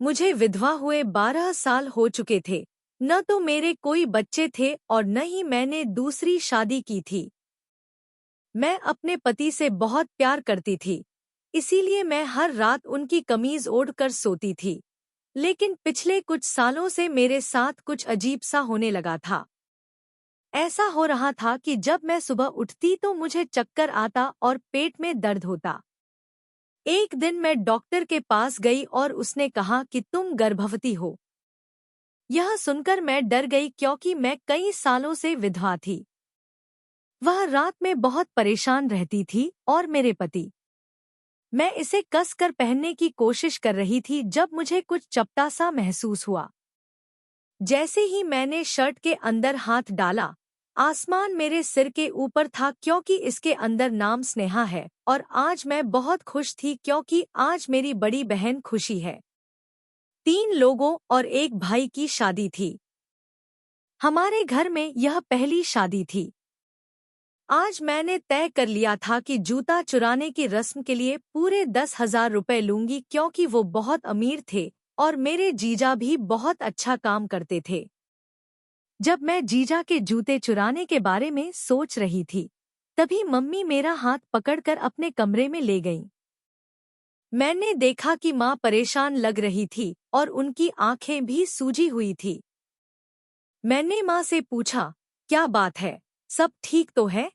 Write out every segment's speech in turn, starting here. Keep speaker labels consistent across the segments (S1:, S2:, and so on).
S1: मुझे विधवा हुए 12 साल हो चुके थे। न तो मेरे कोई बच्चे थे और न ही मैंने दूसरी शादी की थी। मैं अपने पति से बहुत प्यार करती थी, इसीलिए मैं हर रात उनकी कमीज ओढ़कर सोती थी। लेकिन पिछले कुछ सालों से मेरे साथ कुछ अजीब सा होने लगा था। ऐसा हो रहा था कि जब मैं सुबह उठती तो मुझे चक्कर आता और पेट में दर्द होता। एक दिन मैं डॉक्टर के पास गई और उसने कहा कि तुम गर्भवती हो। यह सुनकर मैं डर गई क्योंकि मैं कई सालों से विधवा थी। वह रात में बहुत परेशान रहती थी और मेरे पति। मैं इसे कस कर पहनने की कोशिश कर रही थी जब मुझे कुछ चपटा सा महसूस हुआ। जैसे ही मैंने शर्ट के अंदर हाथ डाला, आसमान मेरे सिर के ऊपर था क्योंकि इसके अंदर नाम स्नेहा है और आज मैं बहुत खुश थी क्योंकि आज मेरी बड़ी बहन खुशी है। 3 लोगों और एक भाई की शादी थी। हमारे घर में यह पहली शादी थी। आज मैंने तय कर लिया था कि जूता चुराने की रस्म के लिए पूरे 10,000 रुपए लूंगी क्योंकि वो बहुत अमीर थे और मेरे जीजा भी बहुत अच्छा काम करते थे। जब मैं जीजा के जूते चुराने के बारे में सोच रही थी, तभी मम्मी मेरा हाथ पकड़कर अपने कमरे में ले गईं। मैंने देखा कि माँ परेशान लग रही थी और उनकी आंखें भी सूजी हुई थी। मैंने माँ से पूछा, क्या बात है, सब ठीक तो है?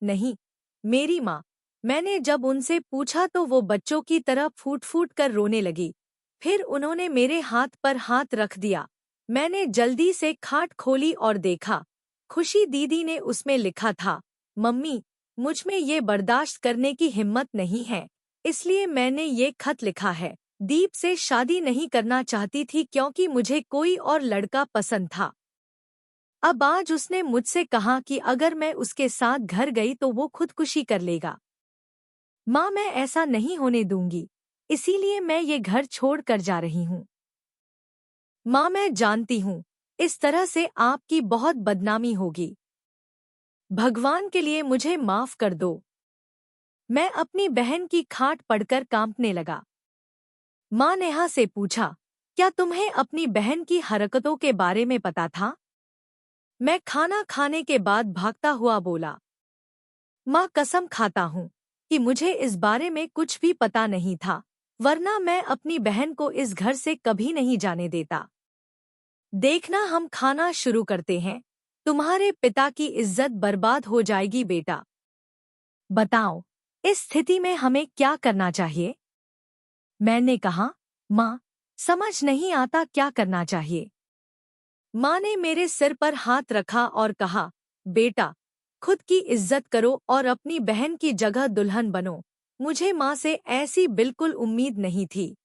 S1: नहीं, मेरी माँ। मैंने जब उनसे पूछा तो वो बच्चों की तरह फूट फूट कर रोने लगी। फिर उन्होंने मेरे हाथ पर हाथ रख दिया। मैंने जल्दी से खाट खोली और देखा। खुशी दीदी ने उसमें लिखा था, मम्मी, मुझ में ये बर्दाश्त करने की हिम्मत नहीं है, इसलिए मैंने ये खत लिखा है। दीप से शादी नहीं करना चाहती थी क्योंकि मुझे कोई और लड़का पसंद था। अब आज उसने मुझसे कहा कि अगर मैं उसके साथ घर गई तो वो खुदकुशी कर लेगा। माँ, मैं ऐसा नहीं होने दूंगी, इसीलिए मैं ये घर छोड़ कर जा रही हूँ। माँ, मैं जानती हूँ, इस तरह से आपकी बहुत बदनामी होगी। भगवान के लिए मुझे माफ कर दो। मैं अपनी बहन की खाट पड़कर कांपने लगा। माँ नेहा से पूछा, क्या तुम्हें अपनी बहन की हरकतों के बारे में पता था? मैं खाना खाने के बाद भागता हुआ बोला, माँ, कसम खाता हूँ कि मुझे इस बारे में कुछ भी पता नहीं था, वरना मैं अपनी बहन को इस घर से कभी नहीं जाने देता। देखना, हम खाना शुरू करते हैं। तुम्हारे पिता की इज्जत बर्बाद हो जाएगी बेटा। बताओ, इस स्थिति में हमें क्या करना चाहिए? मैंने कहा, माँ, समझ नहीं आता क्या करना चाहिए। माँ ने मेरे सिर पर हाथ रखा और कहा, बेटा, खुद की इज्जत करो और अपनी बहन की जगह दुल्हन बनो। मुझे माँ से ऐसी बिल्कुल उम्मीद नहीं थी।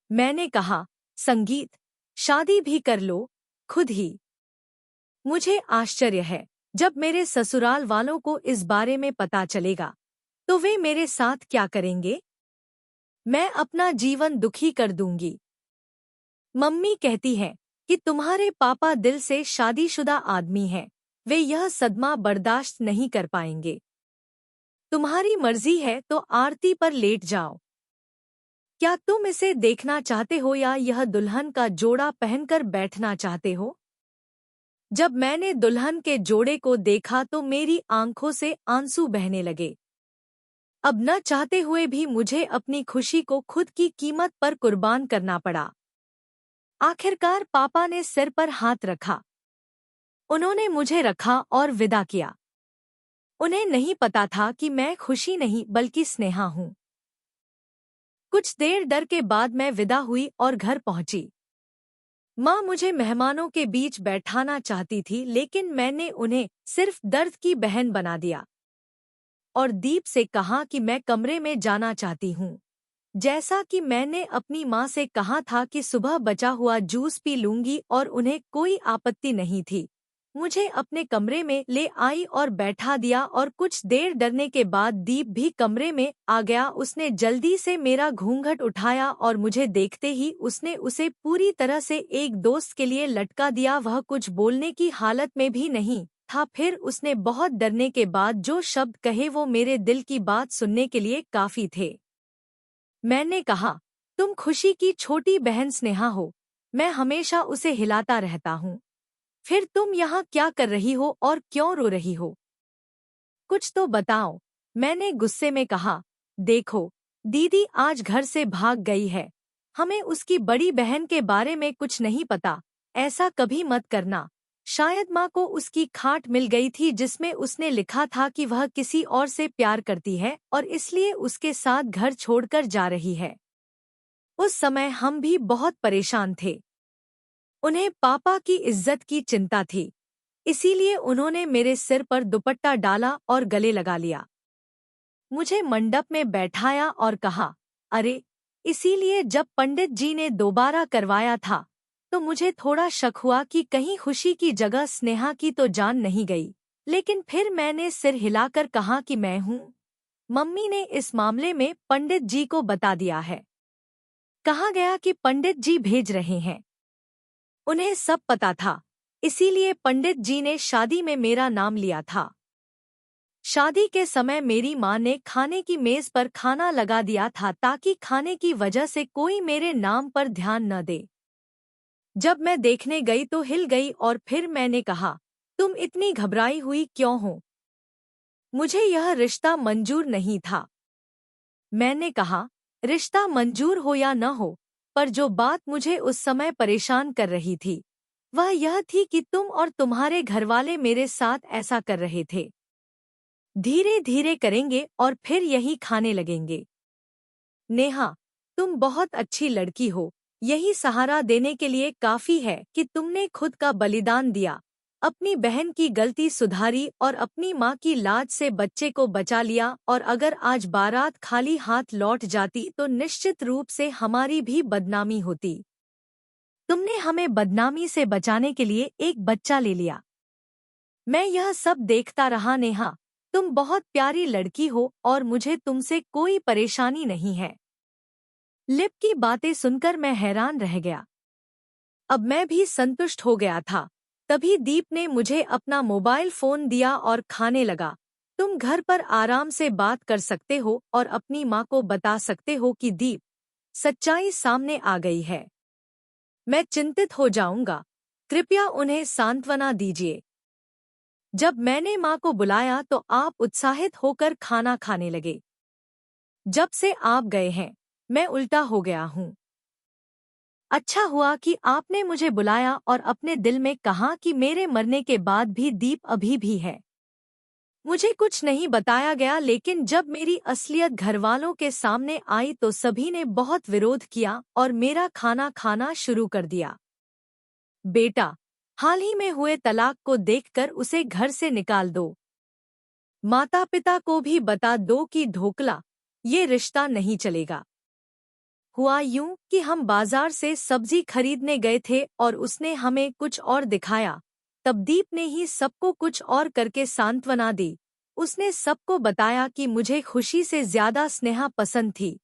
S1: मैंने कहा, संगीत, शादी भी कर लो, खुद ही। मुझे आश्चर्य है, जब मेरे ससुराल वालों को इस बारे में पता चलेगा, तो वे मेरे साथ क्या करेंगे? मैं अपना जीवन दुखी कर दूंगी। मम्मी कहती है कि तुम्हारे पापा दिल से शादीशुदा आदमी हैं, वे यह सदमा बर्दाश्त नहीं कर पाएंगे। तुम्हारी मर्जी है तो आरती पर लेट जाओ। क्या तुम इसे देखना चाहते हो या यह दुल्हन का जोड़ा पहनकर बैठना चाहते हो? जब मैंने दुल्हन के जोड़े को देखा तो मेरी आंखों से आंसू बहने लगे। अब न चाहते हुए भी मुझे अपनी खुशी को खुद की कीमत पर कुर्बान करना पड़ा। आखिरकार पापा ने सिर पर हाथ रखा। उन्होंने मुझे रखा और विदा किया। उन्हें नहीं पता था कि मैं खुशी नहीं बल्कि स्नेहा हूँ। कुछ देर डर के बाद मैं विदा हुई और घर पहुंची। माँ मुझे मेहमानों के बीच बैठाना चाहती थी, लेकिन मैंने उन्हें सिर्फ दर्द की बहन बना दिया और दीप से कहा कि मैं कमरे में जाना चाहती हूँ। जैसा कि मैंने अपनी माँ से कहा था कि सुबह बचा हुआ जूस पी लूंगी और उन्हें कोई आपत्ति नहीं थी, मुझे अपने कमरे में ले आई और बैठा दिया और कुछ देर डरने के बाद दीप भी कमरे में आ गया। उसने जल्दी से मेरा घूंघट उठाया और मुझे देखते ही उसने उसे पूरी तरह से एक दोस्त के लिए लटका दिया। वह कुछ बोलने की हालत में भी नहीं था। फिर उसने बहुत डरने के बाद जो शब्द कहे वो मेरे दिल की बात सुनने के लिए काफी थे। मैंने कहा, तुम खुशी की छोटी बहन स्नेहा हो, मैं हमेशा उसे हिलाता रहता हूँ। फिर तुम यहाँ क्या कर रही हो और क्यों रो रही हो? कुछ तो बताओ, मैंने गुस्से में कहा। देखो, दीदी आज घर से भाग गई है। हमें उसकी बड़ी बहन के बारे में कुछ नहीं पता। ऐसा कभी मत करना। शायद माँ को उसकी खाट मिल गई थी जिसमें उसने लिखा था कि वह किसी और से प्यार करती है और इसलिए उसके साथ घर छोड़कर जा रही है। उस समय हम भी बहुत परेशान थे। उन्हें पापा की इज्जत की चिंता थी, इसीलिए उन्होंने मेरे सिर पर दुपट्टा डाला और गले लगा लिया। मुझे मंडप में बैठाया और कहा, अरे, इसीलिए जब पंडित जी ने दोबारा करवाया था तो मुझे थोड़ा शक हुआ कि कहीं खुशी की जगह स्नेहा की तो जान नहीं गई। लेकिन फिर मैंने सिर हिलाकर कहा कि मैं हूँ। मम्मी ने इस मामले में पंडित जी को बता दिया है। कहा गया कि पंडित जी भेज रहे हैं। उन्हें सब पता था, इसीलिए पंडित जी ने शादी में मेरा नाम लिया था। शादी के समय मेरी माँ ने खाने की मेज पर खाना लगा दिया था ताकि खाने की वजह से कोई मेरे नाम पर ध्यान न दे। जब मैं देखने गई तो हिल गई और फिर मैंने कहा, तुम इतनी घबराई हुई क्यों हो? मुझे यह रिश्ता मंजूर नहीं था। मैंने कहा, रिश्ता मंजूर हो या न हो, पर जो बात मुझे उस समय परेशान कर रही थी वह यह थी कि तुम और तुम्हारे घरवाले मेरे साथ ऐसा कर रहे थे। धीरे धीरे करेंगे और फिर यही खाने लगेंगे। नेहा, तुम बहुत अच्छी लड़की हो। यही सहारा देने के लिए काफी है कि तुमने खुद का बलिदान दिया, अपनी बहन की गलती सुधारी और अपनी माँ की लाज से बच्चे को बचा लिया। और अगर आज बारात खाली हाथ लौट जाती तो निश्चित रूप से हमारी भी बदनामी होती। तुमने हमें बदनामी से बचाने के लिए एक बच्चा ले लिया। मैं यह सब देखता रहा। नेहा, तुम बहुत प्यारी लड़की हो और मुझे तुमसे कोई परेशानी नहीं है। लिप की बातें सुनकर मैं हैरान रह गया। अब मैं भी संतुष्ट हो गया था। तभी दीप ने मुझे अपना मोबाइल फोन दिया और खाने लगा। तुम घर पर आराम से बात कर सकते हो और अपनी माँ को बता सकते हो कि दीप, सच्चाई सामने आ गई है। मैं चिंतित हो जाऊंगा, कृपया उन्हें सांत्वना दीजिए। जब मैंने माँ को बुलाया तो आप उत्साहित होकर खाना खाने लगे। जब से आप गए हैं मैं उल्टा हो गया हूँ। अच्छा हुआ कि आपने मुझे बुलाया और अपने दिल में कहा कि मेरे मरने के बाद भी दीप अभी भी है। मुझे कुछ नहीं बताया गया, लेकिन जब मेरी असलियत घरवालों के सामने आई तो सभी ने बहुत विरोध किया और मेरा खाना खाना शुरू कर दिया। बेटा, हाल ही में हुए तलाक को देखकर उसे घर से निकाल दो। माता पिता को भी बता दो कि ढोकला, ये रिश्ता नहीं चलेगा। हुआ यूं कि हम बाजार से सब्जी खरीदने गए थे और उसने हमें कुछ और दिखाया। तब दीप ने ही सबको कुछ और करके सांत्वना दी। उसने सबको बताया कि मुझे खुशी से ज्यादा स्नेहा पसंद थी।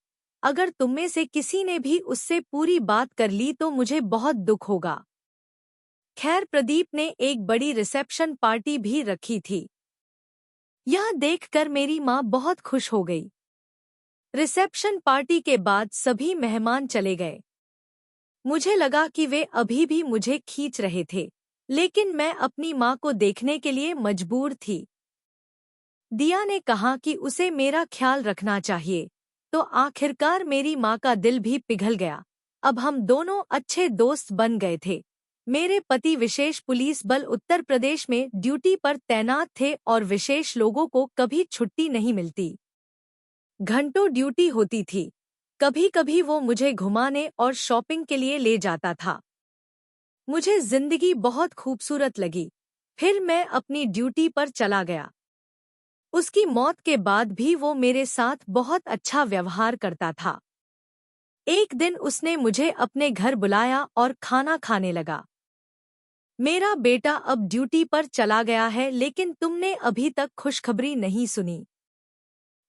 S1: अगर तुममें से किसी ने भी उससे पूरी बात कर ली तो मुझे बहुत दुख होगा। खैर, प्रदीप ने एक बड़ी रिसेप्शन पार्टी भी रखी थी। यह देखकर मेरी माँ बहुत खुश हो गई। रिसेप्शन पार्टी के बाद सभी मेहमान चले गए। मुझे लगा कि वे अभी भी मुझे खींच रहे थे, लेकिन मैं अपनी माँ को देखने के लिए मजबूर थी। दिया ने कहा कि उसे मेरा ख्याल रखना चाहिए, तो आखिरकार मेरी माँ का दिल भी पिघल गया। अब हम दोनों अच्छे दोस्त बन गए थे। मेरे पति विशेष पुलिस बल उत्तर प्रदेश में ड्यूटी पर तैनात थे और विशेष लोगों को कभी छुट्टी नहीं मिलती। घंटों ड्यूटी होती थी। कभी कभी वो मुझे घुमाने और शॉपिंग के लिए ले जाता था। मुझे जिंदगी बहुत खूबसूरत लगी। फिर मैं अपनी ड्यूटी पर चला गया। उसकी मौत के बाद भी वो मेरे साथ बहुत अच्छा व्यवहार करता था। एक दिन उसने मुझे अपने घर बुलाया और खाना खाने लगा। मेरा बेटा अब ड्यूटी पर चला गया है, लेकिन तुमने अभी तक खुशखबरी नहीं सुनी।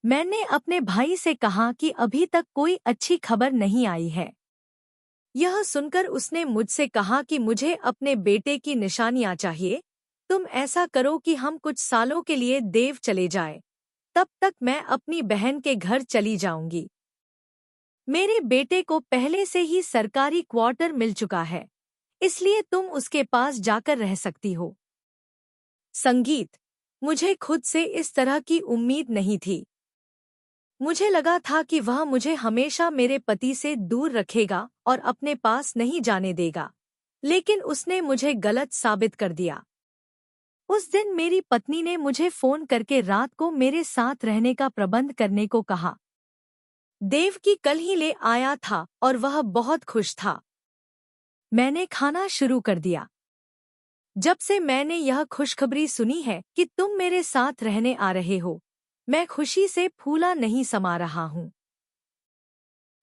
S1: मैंने अपने भाई से कहा कि अभी तक कोई अच्छी खबर नहीं आई है। यह सुनकर उसने मुझसे कहा कि मुझे अपने बेटे की निशानियां चाहिए। तुम ऐसा करो कि हम कुछ सालों के लिए देव चले जाए, तब तक मैं अपनी बहन के घर चली जाऊंगी। मेरे बेटे को पहले से ही सरकारी क्वार्टर मिल चुका है, इसलिए तुम उसके पास जाकर रह सकती हो। संगीत। मुझे खुद से इस तरह की उम्मीद नहीं थी। मुझे लगा था कि वह मुझे हमेशा मेरे पति से दूर रखेगा और अपने पास नहीं जाने देगा, लेकिन उसने मुझे गलत साबित कर दिया। उस दिन मेरी पत्नी ने मुझे फोन करके रात को मेरे साथ रहने का प्रबंध करने को कहा। देव की कल ही ले आया था और वह बहुत खुश था। मैंने खाना शुरू कर दिया। जब से मैंने यह खुशखबरी सुनी है कि तुम मेरे साथ रहने आ रहे हो, मैं खुशी से फूला नहीं समा रहा हूँ।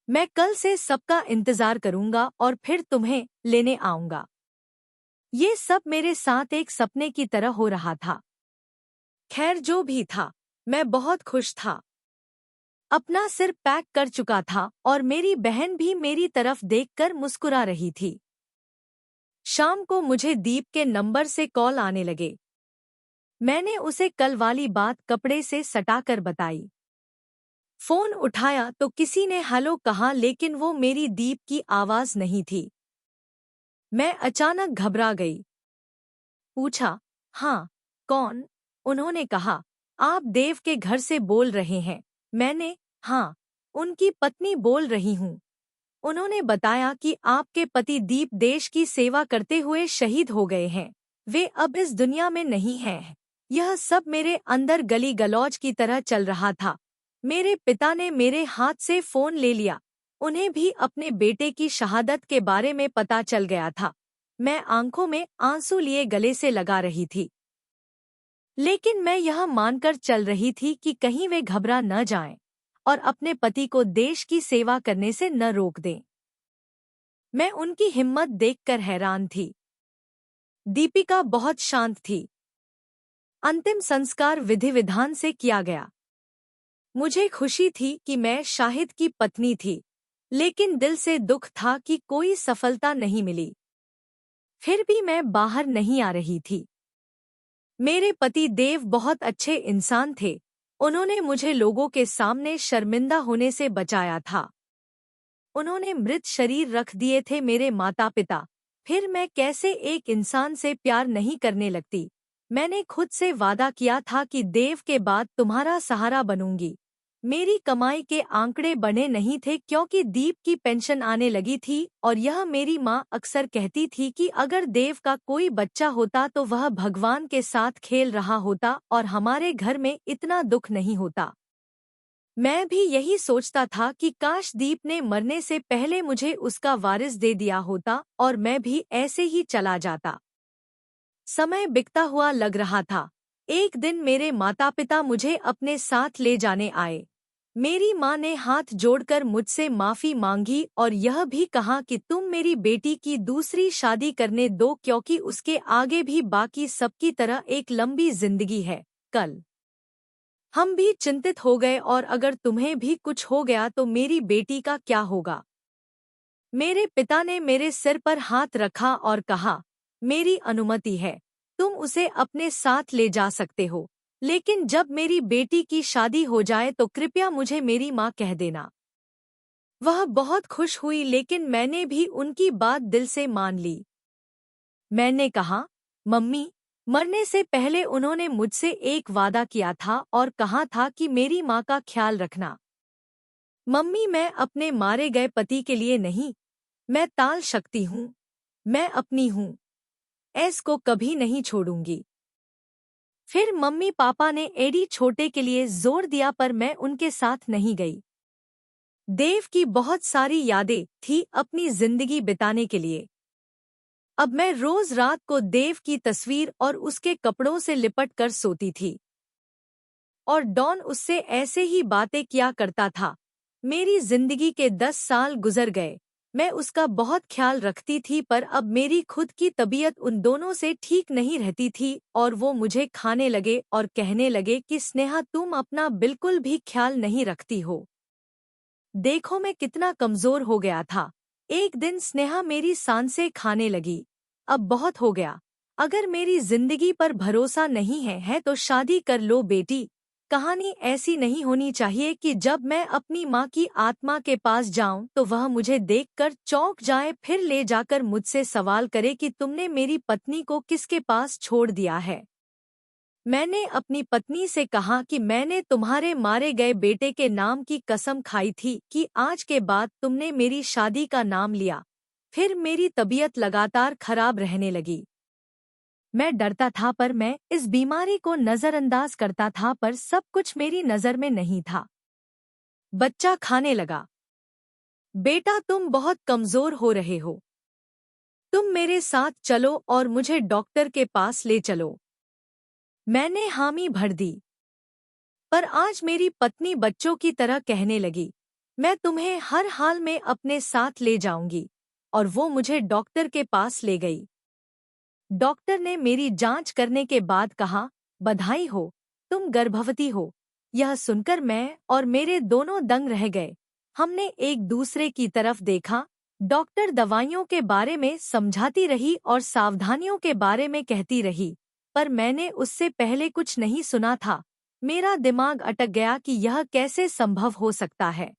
S1: मैं कल से सबका इंतजार करूंगा और फिर तुम्हें लेने आऊंगा। ये सब मेरे साथ एक सपने की तरह हो रहा था। खैर जो भी था, मैं बहुत खुश था। अपना सिर पैक कर चुका था और मेरी बहन भी मेरी तरफ देखकर मुस्कुरा रही थी। शाम को मुझे दीप के नंबर से कॉल आने लगे। मैंने उसे कल वाली बात कपड़े से सटाकर बताई। फोन उठाया तो किसी ने हेलो कहा, लेकिन वो मेरी दीप की आवाज नहीं थी। मैं अचानक घबरा गई। पूछा, हाँ, कौन? उन्होंने कहा, आप देव के घर से बोल रहे हैं। मैंने, हाँ, उनकी पत्नी बोल रही हूँ। उन्होंने बताया कि आपके पति दीप देश की सेवा करते हुए शहीद हो गए हैं। वे अब इस दुनिया में नहीं हैं। यह सब मेरे अंदर गली गलौज की तरह चल रहा था। मेरे पिता ने मेरे हाथ से फोन ले लिया। उन्हें भी अपने बेटे की शहादत के बारे में पता चल गया था। मैं आंखों में आंसू लिए गले से लगा रही थी, लेकिन मैं यह मानकर चल रही थी कि कहीं वे घबरा न जाएं और अपने पति को देश की सेवा करने से न रोक दें। मैं उनकी हिम्मत देखकर हैरान थी। दीपिका बहुत शांत थी। अंतिम संस्कार विधि विधान से किया गया। मुझे खुशी थी कि मैं शाहिद की पत्नी थी, लेकिन दिल से दुख था कि कोई सफलता नहीं मिली। फिर भी मैं बाहर नहीं आ रही थी। मेरे पति देव बहुत अच्छे इंसान थे। उन्होंने मुझे लोगों के सामने शर्मिंदा होने से बचाया था। उन्होंने मृत शरीर रख दिए थे मेरे माता पिता। फिर मैं कैसे एक इंसान से प्यार नहीं करने लगती। मैंने खुद से वादा किया था कि देव के बाद तुम्हारा सहारा बनूंगी। मेरी कमाई के आंकड़े बने नहीं थे क्योंकि दीप की पेंशन आने लगी थी और यह मेरी माँ अक्सर कहती थी कि अगर देव का कोई बच्चा होता तो वह भगवान के साथ खेल रहा होता और हमारे घर में इतना दुख नहीं होता। मैं भी यही सोचता था कि काश दीप ने मरने से पहले मुझे उसका वारिस दे दिया होता और मैं भी ऐसे ही चला जाता। समय बीतता हुआ लग रहा था। एक दिन मेरे माता पिता मुझे अपने साथ ले जाने आए। मेरी माँ ने हाथ जोड़कर मुझसे माफी मांगी और यह भी कहा कि तुम मेरी बेटी की दूसरी शादी करने दो क्योंकि उसके आगे भी बाकी सबकी तरह एक लंबी जिंदगी है। कल हम भी चिंतित हो गए, और अगर तुम्हें भी कुछ हो गया तो मेरी बेटी का क्या होगा? मेरे पिता ने मेरे सिर पर हाथ रखा और कहा, मेरी अनुमति है, तुम उसे अपने साथ ले जा सकते हो, लेकिन जब मेरी बेटी की शादी हो जाए तो कृपया मुझे मेरी माँ कह देना। वह बहुत खुश हुई, लेकिन मैंने भी उनकी बात दिल से मान ली। मैंने कहा, मम्मी, मरने से पहले उन्होंने मुझसे एक वादा किया था और कहा था कि मेरी माँ का ख्याल रखना। मम्मी, मैं अपने मारे गए पति के लिए नहीं, मैं टाल सकती हूँ। मैं अपनी हूँ, एस को कभी नहीं छोड़ूंगी। फिर मम्मी पापा ने एडी छोटे के लिए जोर दिया, पर मैं उनके साथ नहीं गई। देव की बहुत सारी यादें थी अपनी जिंदगी बिताने के लिए। अब मैं रोज रात को देव की तस्वीर और उसके कपड़ों से लिपट कर सोती थी और डॉन उससे ऐसे ही बातें किया करता था। मेरी जिंदगी के 10 साल गुजर गए। मैं उसका बहुत ख्याल रखती थी, पर अब मेरी खुद की तबीयत उन दोनों से ठीक नहीं रहती थी और वो मुझे खाने लगे और कहने लगे कि स्नेहा, तुम अपना बिल्कुल भी ख्याल नहीं रखती हो। देखो मैं कितना कमजोर हो गया था। एक दिन स्नेहा मेरी सांसें खाने लगी। अब बहुत हो गया। अगर मेरी जिंदगी पर भरोसा नहीं है तो शादी कर लो बेटी। कहानी ऐसी नहीं होनी चाहिए कि जब मैं अपनी माँ की आत्मा के पास जाऊं तो वह मुझे देखकर चौंक जाए, फिर ले जाकर मुझसे सवाल करे कि तुमने मेरी पत्नी को किसके पास छोड़ दिया है। मैंने अपनी पत्नी से कहा कि मैंने तुम्हारे मारे गए बेटे के नाम की कसम खाई थी कि आज के बाद तुमने मेरी शादी का नाम लिया। फिर मेरी तबीयत लगातार खराब रहने लगी। मैं डरता था पर मैं इस बीमारी को नजरअंदाज करता था, पर सब कुछ मेरी नजर में नहीं था। बच्चा खाने लगा। बेटा तुम बहुत कमजोर हो रहे हो, तुम मेरे साथ चलो और मुझे डॉक्टर के पास ले चलो। मैंने हामी भर दी। पर आज मेरी पत्नी बच्चों की तरह कहने लगी, मैं तुम्हें हर हाल में अपने साथ ले जाऊंगी। और वो मुझे डॉक्टर के पास ले गई। डॉक्टर ने मेरी जांच करने के बाद कहा, बधाई हो, तुम गर्भवती हो। यह सुनकर मैं और मेरे दोनों दंग रह गए। हमने एक दूसरे की तरफ देखा। डॉक्टर दवाइयों के बारे में समझाती रही और सावधानियों के बारे में कहती रही, पर मैंने उससे पहले कुछ नहीं सुना था। मेरा दिमाग अटक गया कि यह कैसे संभव हो सकता है।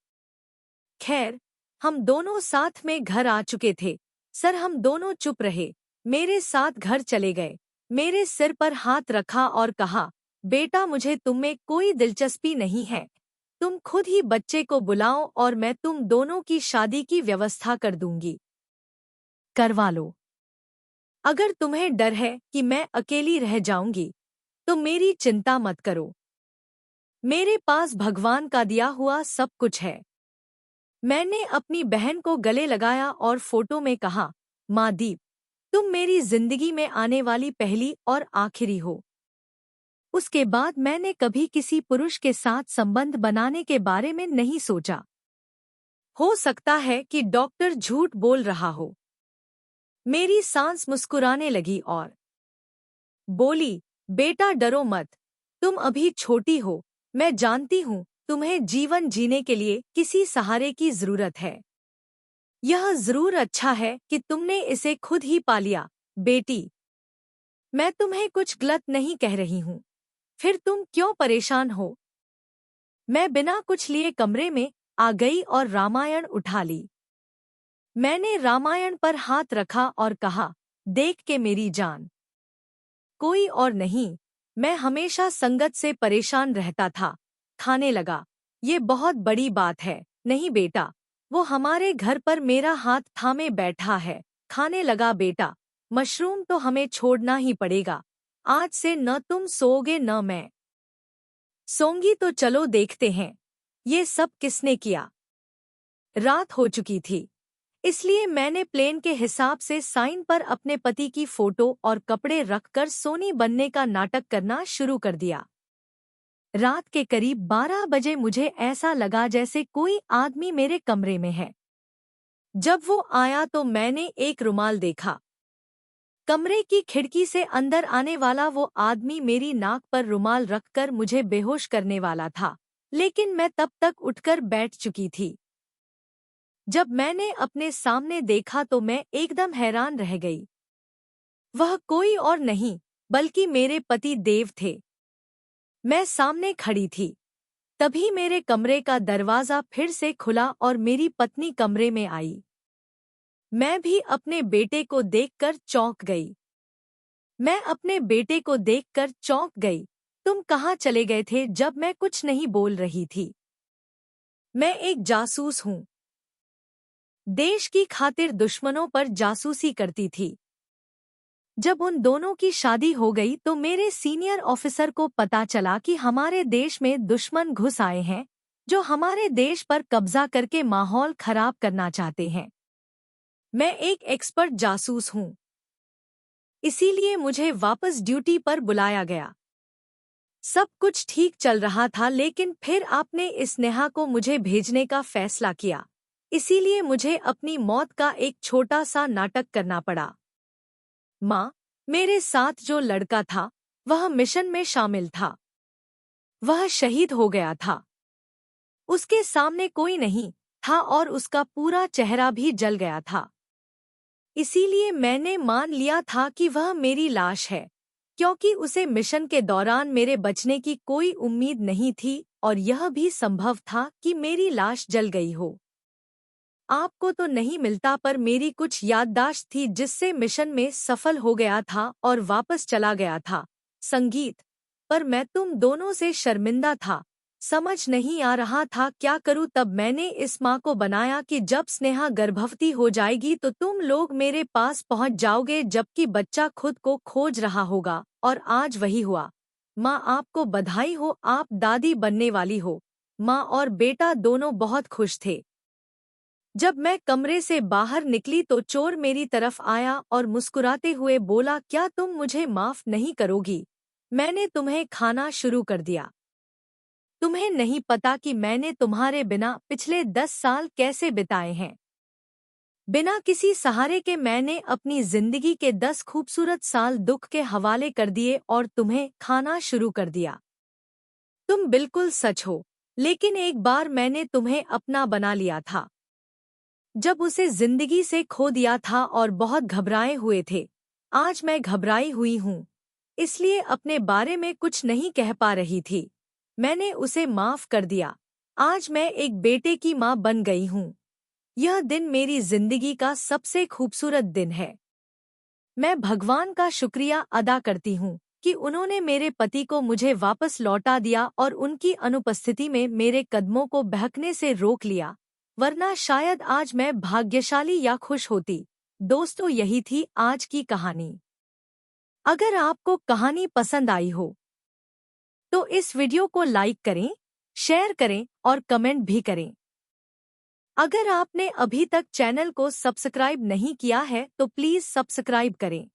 S1: खैर, हम दोनों साथ में घर आ चुके थे। सर हम दोनों चुप रहे। मेरे साथ घर चले गए। मेरे सिर पर हाथ रखा और कहा, बेटा मुझे तुम में कोई दिलचस्पी नहीं है। तुम खुद ही बच्चे को बुलाओ और मैं तुम दोनों की शादी की व्यवस्था कर दूंगी। करवा लो। अगर तुम्हें डर है कि मैं अकेली रह जाऊंगी तो मेरी चिंता मत करो। मेरे पास भगवान का दिया हुआ सब कुछ है। मैंने अपनी बहन को गले लगाया और फोटो में कहा, माँ दीप, तुम मेरी जिंदगी में आने वाली पहली और आखिरी हो। उसके बाद मैंने कभी किसी पुरुष के साथ संबंध बनाने के बारे में नहीं सोचा। हो सकता है कि डॉक्टर झूठ बोल रहा हो। मेरी सांस मुस्कुराने लगी और बोली, बेटा डरो मत, तुम अभी छोटी हो। मैं जानती हूँ तुम्हें जीवन जीने के लिए किसी सहारे की जरूरत है। यह जरूर अच्छा है कि तुमने इसे खुद ही पा लिया, बेटी। मैं तुम्हें कुछ गलत नहीं कह रही हूँ। फिर तुम क्यों परेशान हो? मैं बिना कुछ लिए कमरे में आ गई और रामायण उठा ली। मैंने रामायण पर हाथ रखा और कहा, देख के मेरी जान, कोई और नहीं, मैं हमेशा संगत से परेशान रहता था। खाने लगा। ये बहुत बड़ी बात है। नहीं बेटा, वो हमारे घर पर मेरा हाथ थामे बैठा है। खाने लगा बेटा, मशरूम तो हमें छोड़ना ही पड़ेगा। आज से न तुम सोओगे न मैं सोंगी, तो चलो देखते हैं ये सब किसने किया। रात हो चुकी थी, इसलिए मैंने प्लेन के हिसाब से साइन पर अपने पति की फोटो और कपड़े रखकर सोनी बनने का नाटक करना शुरू कर दिया। रात के करीब 12 बजे मुझे ऐसा लगा जैसे कोई आदमी मेरे कमरे में है। जब वो आया तो मैंने एक रुमाल देखा। कमरे की खिड़की से अंदर आने वाला वो आदमी मेरी नाक पर रुमाल रखकर मुझे बेहोश करने वाला था, लेकिन मैं तब तक उठकर बैठ चुकी थी। जब मैंने अपने सामने देखा तो मैं एकदम हैरान रह गई। वह कोई और नहीं बल्कि मेरे पति देव थे। मैं सामने खड़ी थी। तभी मेरे कमरे का दरवाजा फिर से खुला और मेरी पत्नी कमरे में आई। मैं भी अपने बेटे को देखकर चौंक गई। मैं अपने बेटे को देखकर चौंक गई। तुम कहाँ चले गए थे जब मैं कुछ नहीं बोल रही थी? मैं एक जासूस हूँ। देश की खातिर दुश्मनों पर जासूसी करती थी। जब उन दोनों की शादी हो गई तो मेरे सीनियर ऑफिसर को पता चला कि हमारे देश में दुश्मन घुस आए हैं जो हमारे देश पर कब्जा करके माहौल खराब करना चाहते हैं। मैं एक एक्सपर्ट जासूस हूँ, इसीलिए मुझे वापस ड्यूटी पर बुलाया गया। सब कुछ ठीक चल रहा था, लेकिन फिर आपने इस नेहा को मुझे भेजने का फैसला किया। इसीलिए मुझे अपनी मौत का एक छोटा सा नाटक करना पड़ा। माँ, मेरे साथ जो लड़का था वह मिशन में शामिल था। वह शहीद हो गया था। उसके सामने कोई नहीं था और उसका पूरा चेहरा भी जल गया था। इसीलिए मैंने मान लिया था कि वह मेरी लाश है। क्योंकि उसे मिशन के दौरान मेरे बचने की कोई उम्मीद नहीं थी और यह भी संभव था कि मेरी लाश जल गई हो। आपको तो नहीं मिलता, पर मेरी कुछ याददाश्त थी जिससे मिशन में सफल हो गया था और वापस चला गया था। संगीत, पर मैं तुम दोनों से शर्मिंदा था। समझ नहीं आ रहा था क्या करूं। तब मैंने इस माँ को बनाया कि जब स्नेहा गर्भवती हो जाएगी तो तुम लोग मेरे पास पहुंच जाओगे जबकि बच्चा खुद को खोज रहा होगा, और आज वही हुआ। माँ, आपको बधाई हो, आप दादी बनने वाली हो। माँ और बेटा दोनों बहुत खुश थे। जब मैं कमरे से बाहर निकली तो चोर मेरी तरफ आया और मुस्कुराते हुए बोला, क्या तुम मुझे माफ नहीं करोगी? मैंने तुम्हें खाना शुरू कर दिया। तुम्हें नहीं पता कि मैंने तुम्हारे बिना पिछले 10 साल कैसे बिताए हैं। बिना किसी सहारे के मैंने अपनी जिंदगी के 10 खूबसूरत साल दुख के हवाले कर दिए और तुम्हें खाना शुरू कर दिया। तुम बिल्कुल सच हो, लेकिन एक बार मैंने तुम्हें अपना बना लिया था जब उसे जिंदगी से खो दिया था और बहुत घबराए हुए थे। आज मैं घबराई हुई हूँ, इसलिए अपने बारे में कुछ नहीं कह पा रही थी। मैंने उसे माफ कर दिया। आज मैं एक बेटे की माँ बन गई हूँ। यह दिन मेरी जिंदगी का सबसे खूबसूरत दिन है। मैं भगवान का शुक्रिया अदा करती हूँ कि उन्होंने मेरे पति को मुझे वापस लौटा दिया और उनकी अनुपस्थिति में मेरे कदमों को बहकने से रोक लिया, वरना शायद आज मैं भाग्यशाली या खुश होती। दोस्तों, यही थी आज की कहानी। अगर आपको कहानी पसंद आई हो तो इस वीडियो को लाइक करें, शेयर करें और कमेंट भी करें। अगर आपने अभी तक चैनल को सब्सक्राइब नहीं किया है तो प्लीज सब्सक्राइब करें।